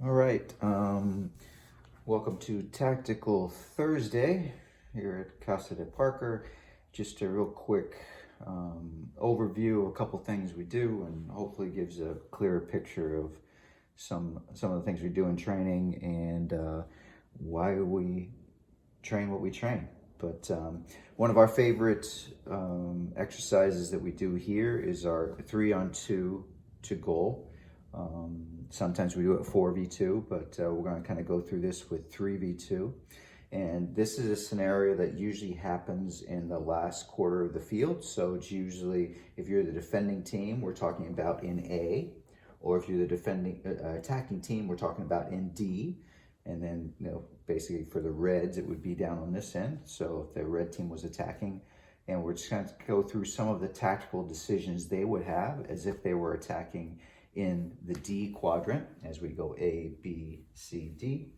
All right. Welcome to Tactical Thursday here at Casa de Parker. Just a real quick overview of a couple things we do, and hopefully gives a clearer picture of some of the things we do in training and why we train what we train. But one of our favorite exercises that we do here is our 3-on-2 to goal. Sometimes we do it 4v2, but we're going to kind of go through this with 3v2. And this is a scenario that usually happens in the last quarter of the field. So it's usually, if you're the defending team, we're talking about in A, or if you're the defending attacking team, we're talking about in D. And then, basically for the Reds, it would be down on this end. So if the red team was attacking, and we're just going to go through some of the tactical decisions they would have as if they were attacking in the D quadrant as we go A, B, C, D.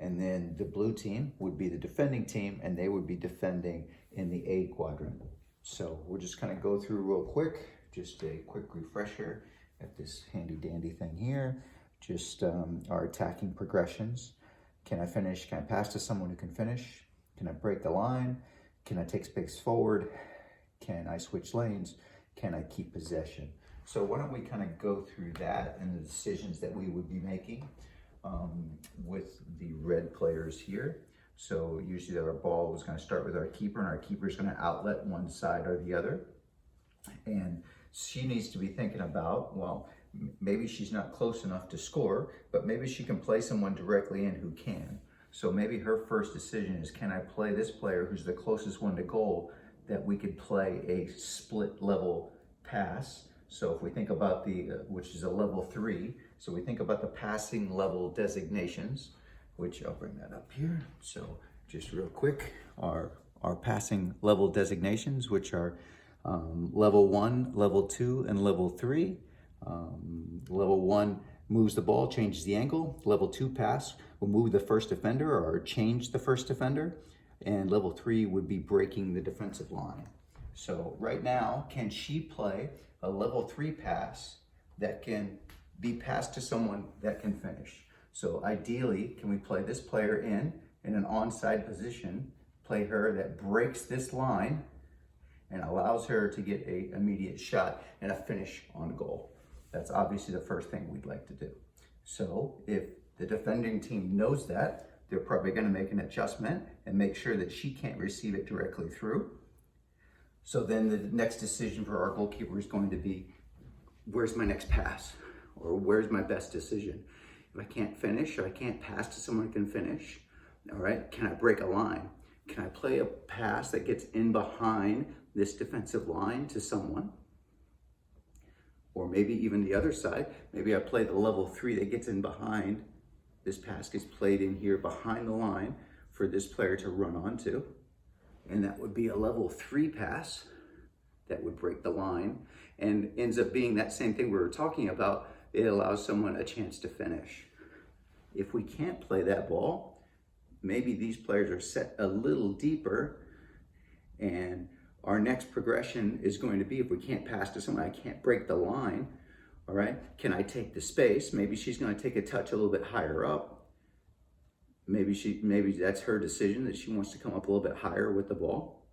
And then the blue team would be the defending team, and they would be defending in the A quadrant. So we'll just kind of go through real quick, just a quick refresher at this handy dandy thing here. Just our attacking progressions. Can I finish? Can I pass to someone who can finish? Can I break the line? Can I take space forward? Can I switch lanes? Can I keep possession? So why don't we kind of go through that and the decisions that we would be making with the red players here. So usually our ball is going to start with our keeper, and our keeper is going to outlet one side or the other. And she needs to be thinking about, well, maybe she's not close enough to score, but maybe she can play someone directly in who can. So maybe her first decision is, can I play this player who's the closest one to goal, that we could play a split level pass. So if we think about which is a level 3, so we think about the passing level designations, which I'll bring that up here. So just real quick, our passing level designations, which are level 1, level 2, and level 3. Level 1 moves the ball, changes the angle. Level 2 pass will move the first defender or change the first defender. And level 3 would be breaking the defensive line. So right now, can she play a level 3 pass that can be passed to someone that can finish? So ideally, can we play this player in an onside position, play her that breaks this line and allows her to get an immediate shot and a finish on goal? That's obviously the first thing we'd like to do. So if the defending team knows that, they're probably going to make an adjustment and make sure that she can't receive it directly through. So then the next decision for our goalkeeper is going to be, where's my next pass? Or where's my best decision? If I can't finish, or I can't pass to someone who can finish, all right, can I break a line? Can I play a pass that gets in behind this defensive line to someone? Or maybe even the other side, maybe I play the level 3 that gets in behind. This pass gets played in here behind the line for this player to run onto. And that would be a level 3 pass that would break the line and ends up being that same thing we were talking about. It allows someone a chance to finish. If we can't play that ball, maybe these players are set a little deeper, and our next progression is going to be, if we can't pass to someone, I can't break the line, all right? Can I take the space? Maybe she's going to take a touch a little bit higher up. Maybe that's her decision, that she wants to come up a little bit higher with the ball.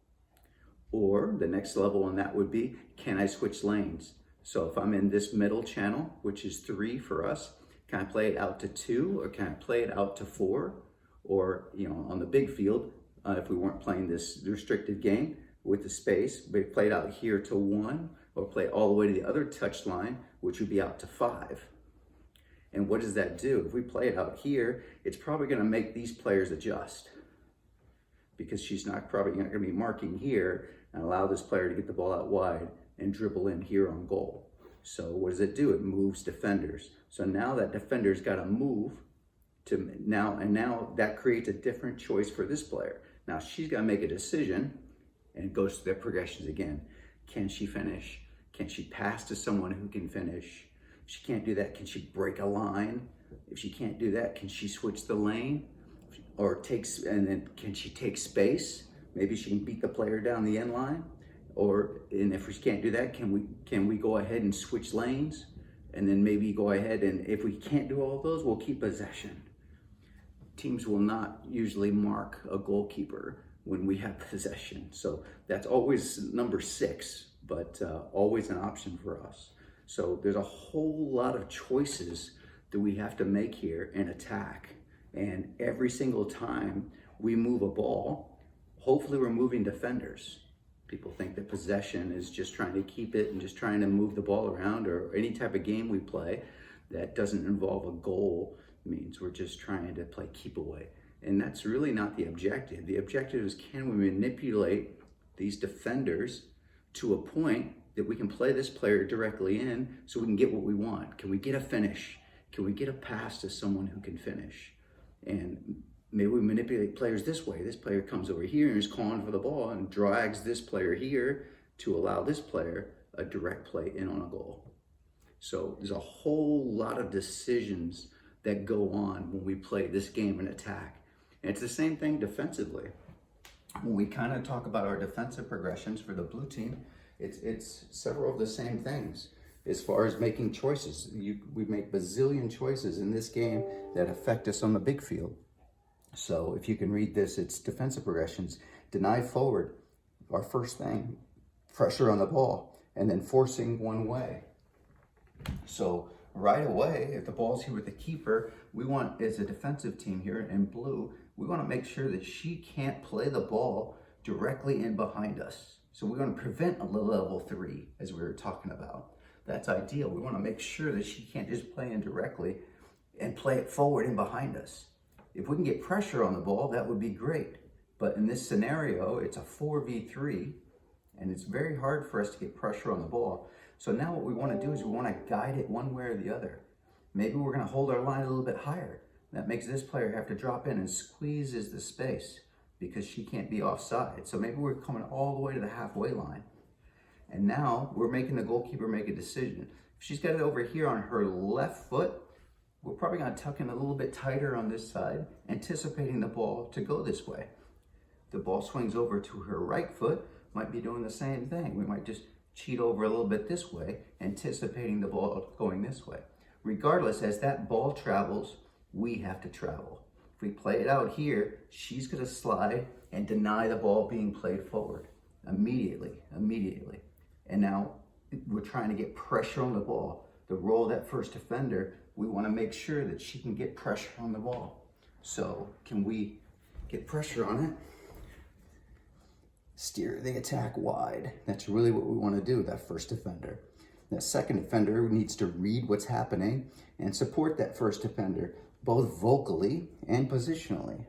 Or the next level on that would be, can I switch lanes? So if I'm in this middle channel, which is 3 for us, can I play it out to 2, or can I play it out to 4? Or, on the big field, if we weren't playing this restricted game with the space, we play it out here to 1, or play all the way to the other touch line, which would be out to 5. And what does that do? If we play it out here, it's probably going to make these players adjust, because she's probably not going to be marking here and allow this player to get the ball out wide and dribble in here on goal. So what does it do? It moves defenders. So now that defender's got to move to now that creates a different choice for this player. Now she's got to make a decision, and it goes through the progressions again. Can she finish? Can she pass to someone who can finish? If she can't do that, can she break a line? If she can't do that, can she switch the lane? And then can she take space? Maybe she can beat the player down the end line. And if we can't do that, can we go ahead and switch lanes and then maybe go ahead, and if we can't do all those, we'll keep possession. Teams will not usually mark a goalkeeper when we have possession. So that's always number 6, but always an option for us. So there's a whole lot of choices that we have to make here in attack. And every single time we move a ball, hopefully we're moving defenders. People think that possession is just trying to keep it and just trying to move the ball around, or any type of game we play that doesn't involve a goal means we're just trying to play keep away. And that's really not the objective. The objective is, can we manipulate these defenders to a point that we can play this player directly in so we can get what we want? Can we get a finish? Can we get a pass to someone who can finish? And maybe we manipulate players this way. This player comes over here and is calling for the ball and drags this player here to allow this player a direct play in on a goal. So there's a whole lot of decisions that go on when we play this game in attack. And it's the same thing defensively. When we kind of talk about our defensive progressions for the blue team, it's several of the same things. As far as making choices, we make bazillion choices in this game that affect us on the big field. So if you can read this, it's defensive progressions. Deny forward, our first thing, pressure on the ball, and then forcing one way. So right away, if the ball's here with the keeper, we want, as a defensive team here in blue, we want to make sure that she can't play the ball directly in behind us. So we want to prevent a level 3, as we were talking about. That's ideal. We want to make sure that she can't just play in directly and play it forward and behind us. If we can get pressure on the ball, that would be great. But in this scenario, it's a 4v3, and it's very hard for us to get pressure on the ball. So now what we want to do is we want to guide it one way or the other. Maybe we're going to hold our line a little bit higher. That makes this player have to drop in and squeezes the space because she can't be offside. So maybe we're coming all the way to the halfway line. And now we're making the goalkeeper make a decision. If she's got it over here on her left foot, we're probably going to tuck in a little bit tighter on this side, anticipating the ball to go this way. The ball swings over to her right foot, might be doing the same thing. We might just cheat over a little bit this way, anticipating the ball going this way. Regardless, as that ball travels, we have to travel. If we play it out here, she's going to slide and deny the ball being played forward immediately. And now we're trying to get pressure on the ball. The role of that first defender, we want to make sure that she can get pressure on the ball. So can we get pressure on it? Steer the attack wide. That's really what we want to do, that first defender. That second defender needs to read what's happening and support that first defender, both vocally and positionally.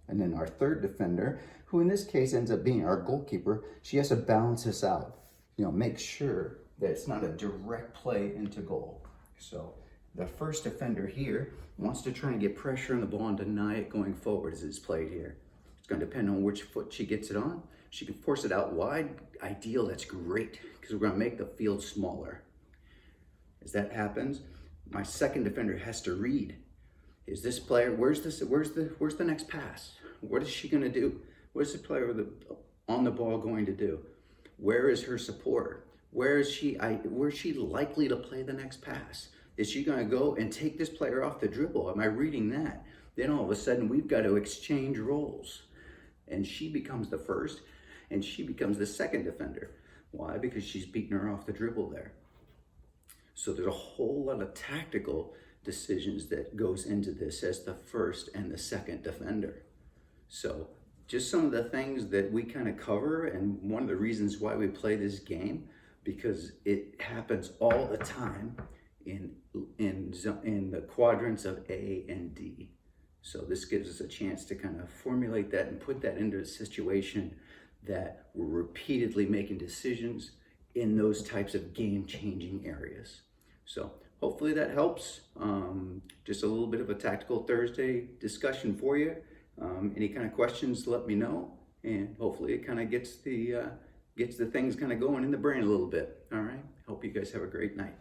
And then our third defender, who in this case ends up being our goalkeeper, she has to balance this out. Make sure that it's not a direct play into goal. So the first defender here wants to try and get pressure on the ball and deny it going forward as it's played here. It's going to depend on which foot she gets it on. She can force it out wide. Ideal, that's great, because we're going to make the field smaller. As that happens, my second defender has to read. Is this player, where's the next pass? What is she going to do? What is the player on the ball going to do? Where is her support? Where is she likely to play the next pass? Is she going to go and take this player off the dribble? Am I reading that? Then all of a sudden we've got to exchange roles. And she becomes the first and she becomes the second defender. Why? Because she's beating her off the dribble there. So there's a whole lot of tactical decisions that goes into this as the first and the second defender. So just some of the things that we kind of cover, and one of the reasons why we play this game, because it happens all the time in the quadrants of A and D. So this gives us a chance to kind of formulate that and put that into a situation that we're repeatedly making decisions in those types of game-changing areas. So hopefully that helps. Just a little bit of a tactical Thursday discussion for you. Any kind of questions, let me know, and hopefully it kind of gets the things kind of going in the brain a little bit. All right. Hope you guys have a great night.